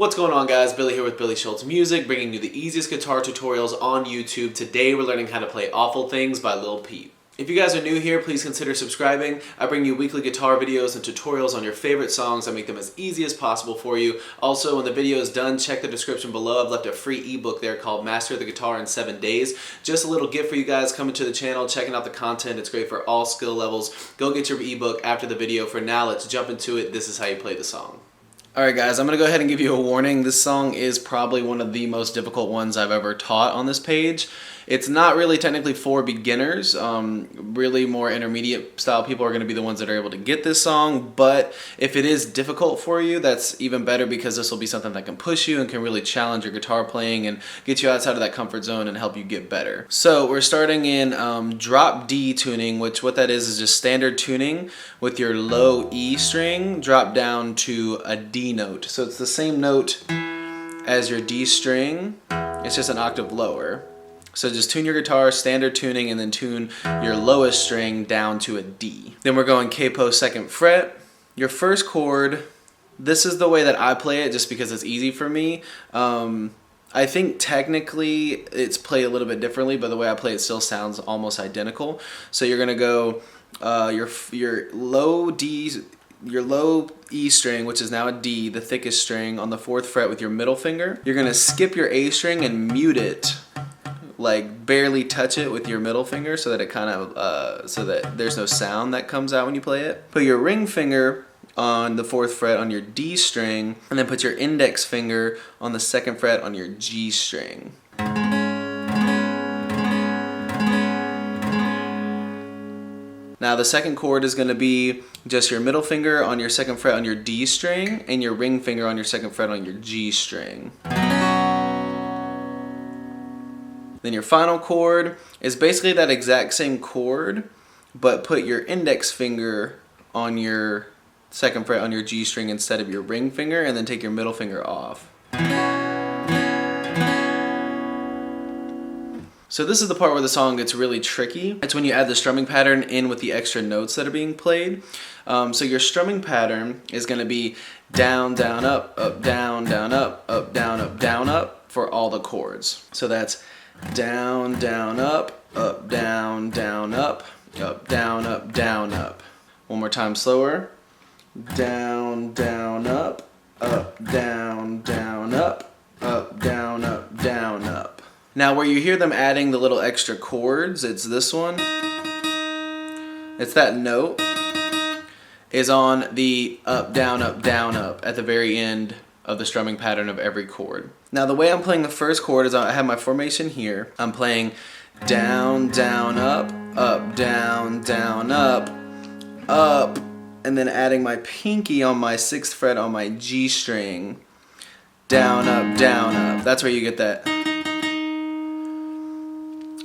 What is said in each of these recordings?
What's going on, guys? Billy here with Billy Schultz Music, bringing you the easiest guitar tutorials on YouTube. Today we're learning how to play Awful Things by Lil Peep. If you guys are new here, please consider subscribing. I bring you weekly guitar videos and tutorials on your favorite songs. I make them as easy as possible for you. Also, when the video is done, check the description below. I've left a free ebook there called Master the Guitar in 7 Days. Just a little gift for you guys coming to the channel, checking out the content. It's great for all skill levels. Go get your ebook after the video. For now, let's jump into it. This is how you play the song. Alright guys, I'm going to go ahead and give you a warning. This song is probably one of the most difficult ones I've ever taught on this page. It's not really technically for beginners. Really more intermediate style people are going to be the ones that are able to get this song, but if it is difficult for you, that's even better because this will be something that can push you and can really challenge your guitar playing and get you outside of that comfort zone and help you get better. So we're starting in drop D tuning, which what that is just standard tuning with your low E string drop down to a D note. So it's the same note as your D string, it's just an octave lower. So just tune your guitar, standard tuning, and then tune your lowest string down to a D. Then we're going capo 2nd fret. Your first chord, this is the way that I play it just because it's easy for me. I think technically it's played a little bit differently, but the way I play it still sounds almost identical. So you're gonna go your low D, your low E string, which is now a D, the thickest string, on the 4th fret with your middle finger. You're gonna skip your A string and mute it, like barely touch it with your middle finger so that it kind of, so that there's no sound that comes out when you play it. Put your ring finger on the 4th fret on your D string, and then put your index finger on the 2nd fret on your G string. Now the second chord is going to be just your middle finger on your 2nd fret on your D string and your ring finger on your 2nd fret on your G string. Then your final chord is basically that exact same chord, but put your index finger on your 2nd fret on your G string instead of your ring finger, and then take your middle finger off. So this is the part where the song gets really tricky. It's when you add the strumming pattern in with the extra notes that are being played. So your strumming pattern is going to be down, down, up, down, down, up, down, up for all the chords. So that's down, down, up, down, down, up, down, up. One more time slower. Down, down, up, down, down, up, down, up. Now where you hear them adding the little extra chords, it's this one. It's that note is on the up, down, up at the very end of the strumming pattern of every chord. Now the way I'm playing the first chord is I have my formation here. I'm playing down, down, up, down, down, up, and then adding my pinky on my 6th fret on my G string. Down, up, down, up. That's where you get that.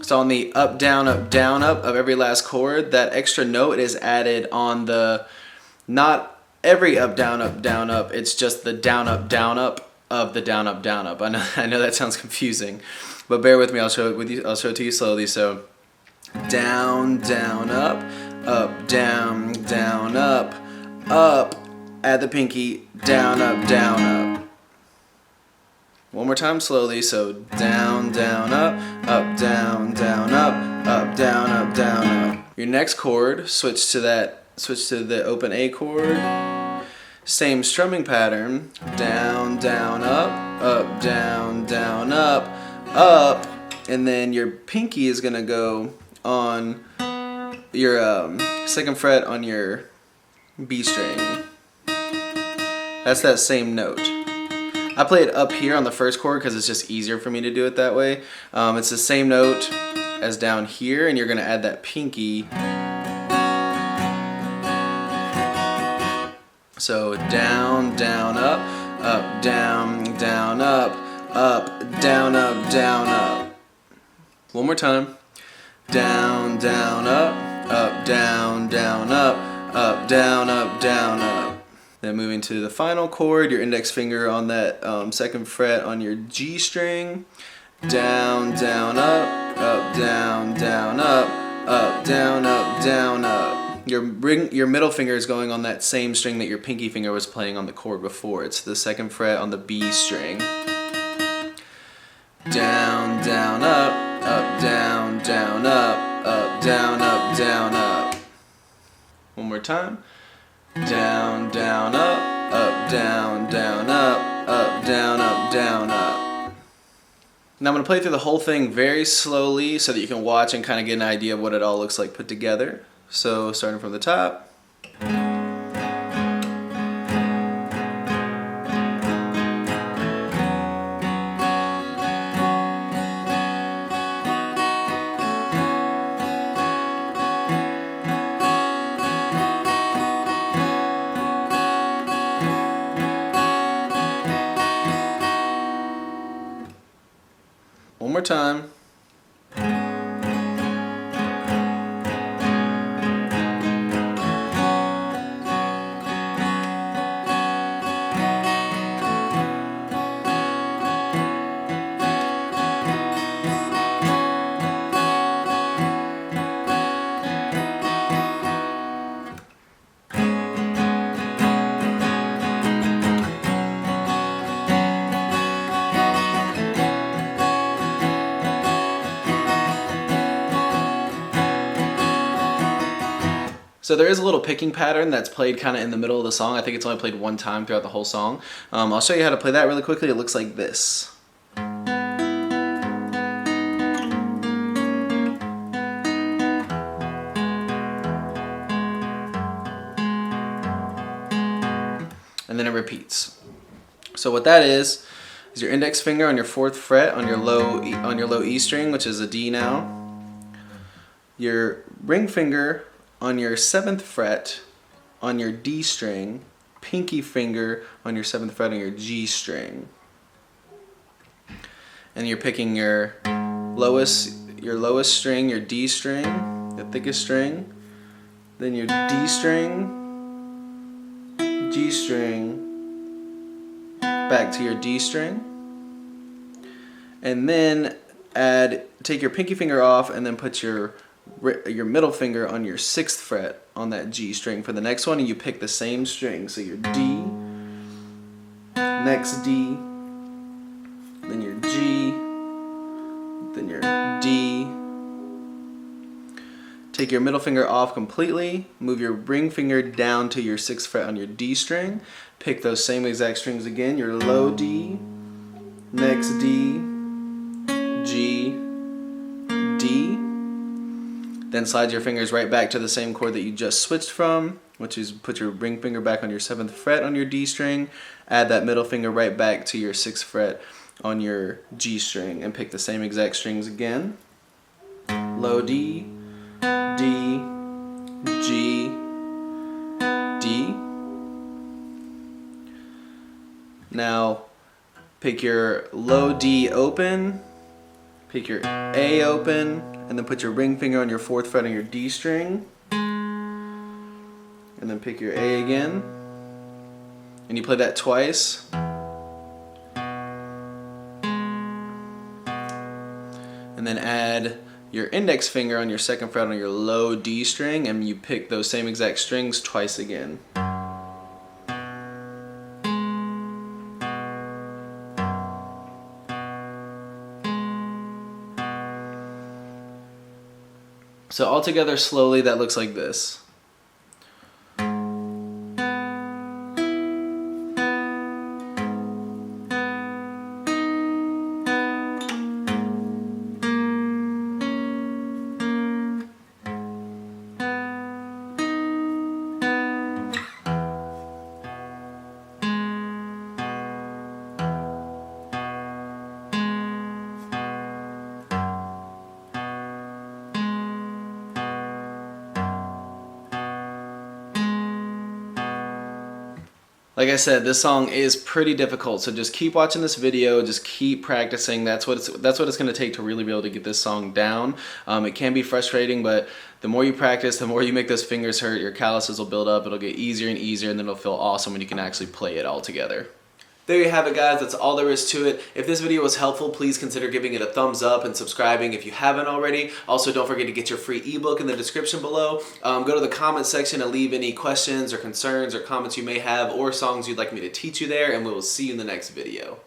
So on the up, down, up of every last chord, that extra note is added on the, not every up, down, up, it's just the down, up of the down, up. I know that sounds confusing, but bear with me, I'll show it to you slowly. So down, down, up, down, down, up, add the pinky, down, up. One more time slowly, so down, down, up, down, down, up, down, up. Your next chord, switch to the open A chord. Same strumming pattern, down, down, up, down, down, up, and then your pinky is gonna go on your 2nd fret on your B string. That's that same note. I play it up here on the first chord because it's just easier for me to do it that way. It's the same note as down here, and you're gonna add that pinky. So down, down, up, down, down, up, down, up. One more time. Down, down, up, down, down, up, down, up. Then moving to the final chord, your index finger on that 2nd fret on your G string. Down, down, up, down, down, up, down, up. your middle finger is going on that same string that your pinky finger was playing on the chord before. It's the 2nd fret on the B string. Down, down, up, down, down, up, down, up. One more time. Down, down, up, down, down, up, down, up. Now I'm going to play through the whole thing very slowly so that you can watch and kind of get an idea of what it all looks like put together. So starting from the top. One more time. So there is a little picking pattern that's played kind of in the middle of the song. I think it's only played one time throughout the whole song. I'll show you how to play that really quickly. It looks like this. And then it repeats. So what that is your index finger on your 4th fret on your low E string, which is a D now. Your ring finger on your 7th fret on your D string, pinky finger on your 7th fret on your G string. And you're picking your lowest string, your D string, the thickest string, then your D string, G string, back to your D string, and then take your pinky finger off and then put your middle finger on your 6th fret on that G string for the next one, and you pick the same string. So your D, next D, then your G, then your D. Take your middle finger off completely, move your ring finger down to your 6th fret on your D string, pick those same exact strings again, your low D, next D, G, D. Then slide your fingers right back to the same chord that you just switched from, which is put your ring finger back on your 7th fret on your D string, add that middle finger right back to your 6th fret on your G string, and pick the same exact strings again. Low D, D, G, D. Now pick your low D open, pick your A open, and then put your ring finger on your 4th fret on your D string, and then pick your A again, and you play that twice. And then add your index finger on your 2nd fret on your low D string, and you pick those same exact strings twice again. So all together slowly, that looks like this. Like I said, this song is pretty difficult, so just keep watching this video, just keep practicing. That's what it's going to take to really be able to get this song down. It can be frustrating, but the more you practice, the more you make those fingers hurt, your calluses will build up, it'll get easier and easier, and then it'll feel awesome when you can actually play it all together. There you have it, guys. That's all there is to it. If this video was helpful, please consider giving it a thumbs up and subscribing if you haven't already. Also, don't forget to get your free ebook in the description below. Go to the comment section and leave any questions or concerns or comments you may have or songs you'd like me to teach you there, and we will see you in the next video.